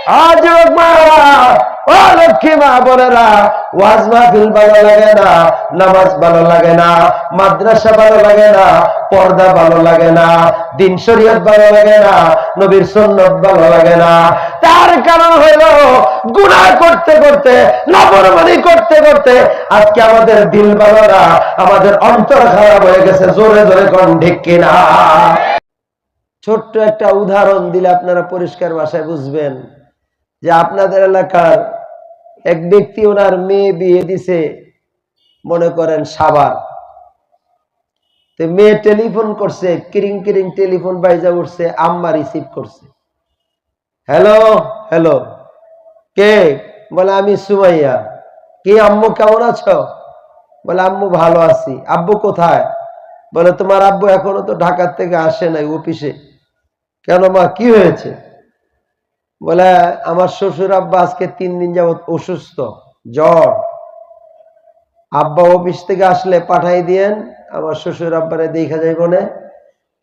আজ মা ও লক্ষ্মী মা বোনেরা, ওয়াজ মাহফিল ভালো লাগে না, নামাজ ভালো লাগে না, মাদ্রাসা ভালো লাগে না, পর্দা ভালো লাগে না, দিন শরীয়ত ভালো লাগে না, নবীর সুন্নাত ভালো লাগে না। তার কারণ হলো গুনাহ করতে করতে, নাফরমানি করতে করতে আজকে আমাদের দিল ভালো না, আমাদের অন্তর খারাপ হয়ে গেছে। জোরে জোরে কোন ঠিক কিনা? ছোট্ট একটা উদাহরণ দিলে আপনারা পরিষ্কার ভাষায় বুঝবেন যে আপনাদের এলাকার এক ব্যক্তি ওনার মেয়ে বিয়ে দিছে, মনে করেন সাভার। তো মেয়ে টেলিফোন করছে, কিরিং কিরিং টেলিফোন বাইজা উঠছে, আম্মা রিসিভ করছে। হ্যালো হ্যালো, কে? বলে আমি সুমাইয়া। কি আম্মু কেমন আছো? বলে আম্মু ভালো আছি। আব্বু কোথায়? বলে তোমার আব্বু এখনো তো ঢাকার থেকে আসে নাই, অফিসে। কেন মা, কি হয়েছে? বলে আমার শ্বশুর আব্বা আজকে 3 দিন যাবত অসুস্থ, জ্বর। আব্বা অফিস থেকে আসলে পাঠাই দিয়েন, আমার শ্বশুর আব্বারে দেখা যাইব না,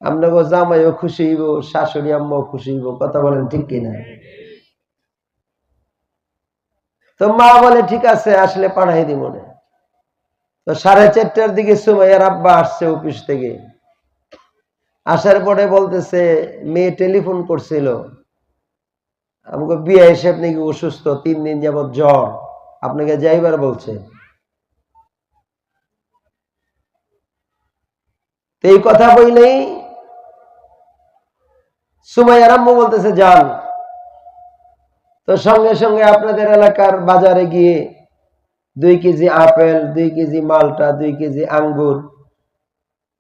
আপনাকে জামাইও খুশি হইব, শাশুড়ি আম্মাও খুশি হইব। কথা বলেন ঠিক কিনা? তো মা বলে ঠিক আছে, আসলে পাঠাই দিব না। তো 4:30টার দিকে সুমাইয়ার আব্বা আসছে অফিস থেকে। আসার পরে বলতেছে মেয়ে টেলিফোন করছিল, আমাকে বিয়ে এসে আপনি কি অসুস্থ, 3 দিন যাবত জ্বর, আপনাকে যাইবার বলছে। এই কথা বললেই সুমাইয়ার আম্মু বলতেছে যান। তো সঙ্গে সঙ্গে আপনাদের এলাকার বাজারে গিয়ে 2 কেজি আপেল, 2 কেজি মালটা, 2 কেজি আঙ্গুর,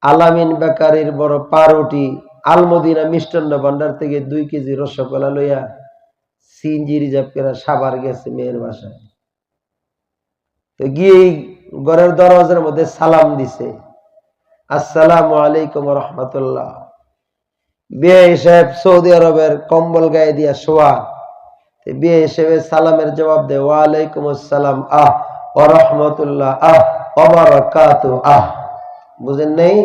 আলামিন বেকারির বড় পাউরুটি, আলমদিনা মিষ্টান্ন ভান্ডার থেকে 2 কেজি রসগোল্লা লইয়া সিএনজি রিজার্ভ করে সাভার গেছে মেয়ের বাসায়। তো গিয়ে ঘরের দরজার মধ্যে সালাম দিছে, আসসালামু আলাইকুম রহমতুল্লাহ। বিয়ে সাহেব সৌদি আরবের কম্বল গায়ে দিয়া শোয়া। বিয়ে হিসেবে সালামের জবাব দেয় ওয়ালাইকুম আসসালাম আহ ওয়া রাহমাতুল্লাহ আহ ওয়া বারাকাতুহু আহ। বুঝেন নেই?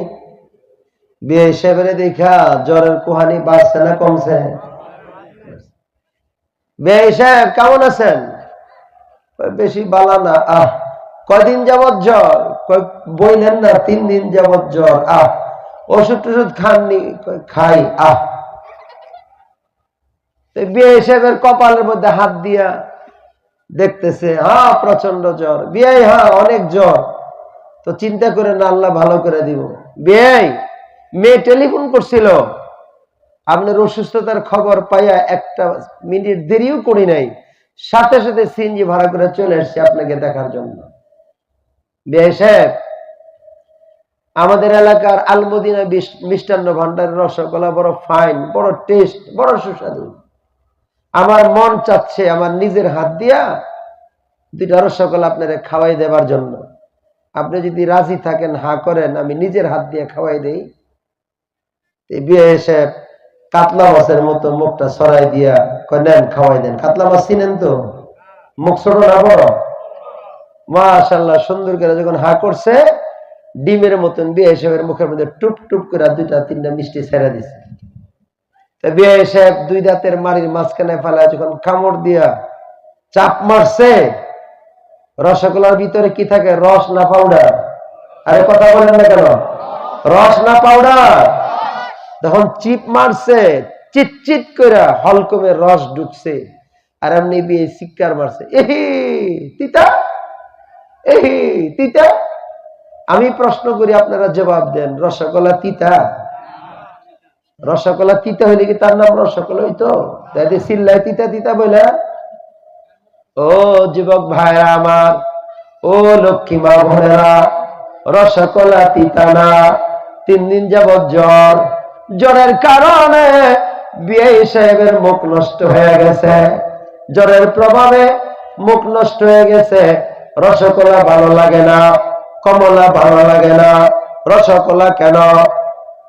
বিয়ে হিসেবে দেখা জ্বরের কুহানি বাড়ছে না কমছে? বিয়ে সাহেব কেমন আছেন? বেশি বালা না। আহ কয়দিন যাবত জ্বর? বইলেন না 3 দিন যাবত জ্বর। আহ ওষুধ টষুধ খাননি? খাই। আহ বিয়ে হিসেবের কপালের মধ্যে হাত দিয়া দেখতেছে, হ্যাঁ প্রচন্ড জ্বর। বিয়ে হ্যাঁ অনেক জ্বর। তো চিন্তা করে না, আল্লাহ ভালো করে দিব। বিয়ে মেয়ে টেলিফোন করছিল, আপনার অসুস্থতার খবর পাইয়া 1 মিনিট দেরিও করি নাই, সাথে সাথে সিএনজি ভাড়া করে চলে এসেছে আপনাকে দেখার জন্য। বিয়ে সাহেব, আমাদের এলাকার আলমদিনা মিষ্টান্ন ভান্ডারের রসগোল্লা বড় ফাইন, বড় টেস্ট, বড় সুস্বাদু। আমার মন চাচ্ছে আমার নিজের হাত দিয়া 2টা রসগোল্লা আপনারে খাওয়াই দেবার জন্য। আপনি যদি রাজি থাকেন, হা করেন, আমি নিজের হাত দিয়ে খাওয়াই দেই। বিয়ে এসে কাতলা মাছের মতো মুখটা সরাই দিয়া নেন খাওয়াই দেন। কাতলা মাছ চিনেন তো? মুখ ছোট না বড়? মাশাআল্লাহ, সুন্দর করে যখন হা করছে, ডিমের মতন বিয়ে সাহেবের মুখের মধ্যে টুপ টুপ করে 2টা 3টা মিষ্টি ছেড়ে দিছে। বিয়ে সাহেব 2 দাঁতের মাড়ির মাঝখানে ফেলায় যখন কামড় দিয়া চাপ মারছে, রসগোল্লার ভিতরে কি থাকে, রস না পাউডার? আরে কথা বলেন না কেন? রস না পাউডার? তখন চিপ মারছে, চিটচিট করে হলকমের রস ঢুকছে, আর এমনি বিয়ে চিৎকার মারছে, এহি তিতা, এহি তিতা। আমি প্রশ্ন করি, আপনারা জবাব দেন, রসগোল্লা তিতা? রসগোল্লা তিতা হইলে কি তার নাম রসগোল্লা হইতো? তাই চিল্লায় তিতা তিতা বলে? ও যুবক ভাইরা আমার, ও লক্ষ্মী মা বোনেরা, রসগোল্লা তিতা না। 3 দিন যাবত জ্বর, জ্বরের কারণে বিয়ে সাহেবের মুখ নষ্ট হয়ে গেছে, জ্বরের প্রভাবে মুখ নষ্ট হয়ে গেছে। রসগোল্লা ভালো লাগে না, কমলা ভালো লাগে না। রসগোল্লা কেন?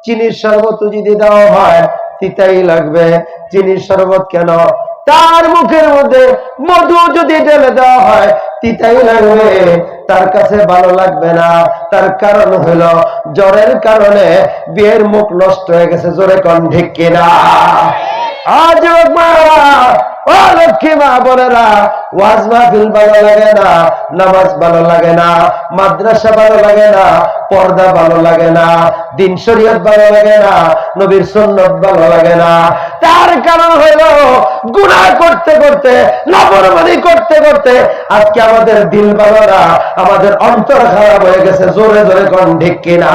চিনির শরবত যদি দেওয়া হয় তিতাই লাগবে। চিনির শরবত কেন? তার মুখের মধ্যে মধু যদি ঢেলে দেওয়া হয় তিতাই লাগবে, তার কাছে ভালো লাগবে না। তার কারণ হলো জ্বরের কারণে বিয়ের মুখ নষ্ট হয়ে গেছে। জোরে কোন ঠিক কিনা? আজ লক্ষ্মী মা বোনেরা, ওয়াজ মাহফিল ভালো লাগে না, নামাজ ভালো লাগে না, মাদ্রাসা ভালো লাগে না, পর্দা ভালো লাগে না, দিন শরীয়ত ভালো লাগে না, নবীর সুন্নাত ভালো লাগে না। তার কারণ হলো গুনাহ করতে করতে, নাফরমানি করতে করতে আজকে আমাদের দিল ভালো না, আমাদের অন্তর খারাপ হয়ে গেছে। জোরে জোরে কোন ঠিক কিনা?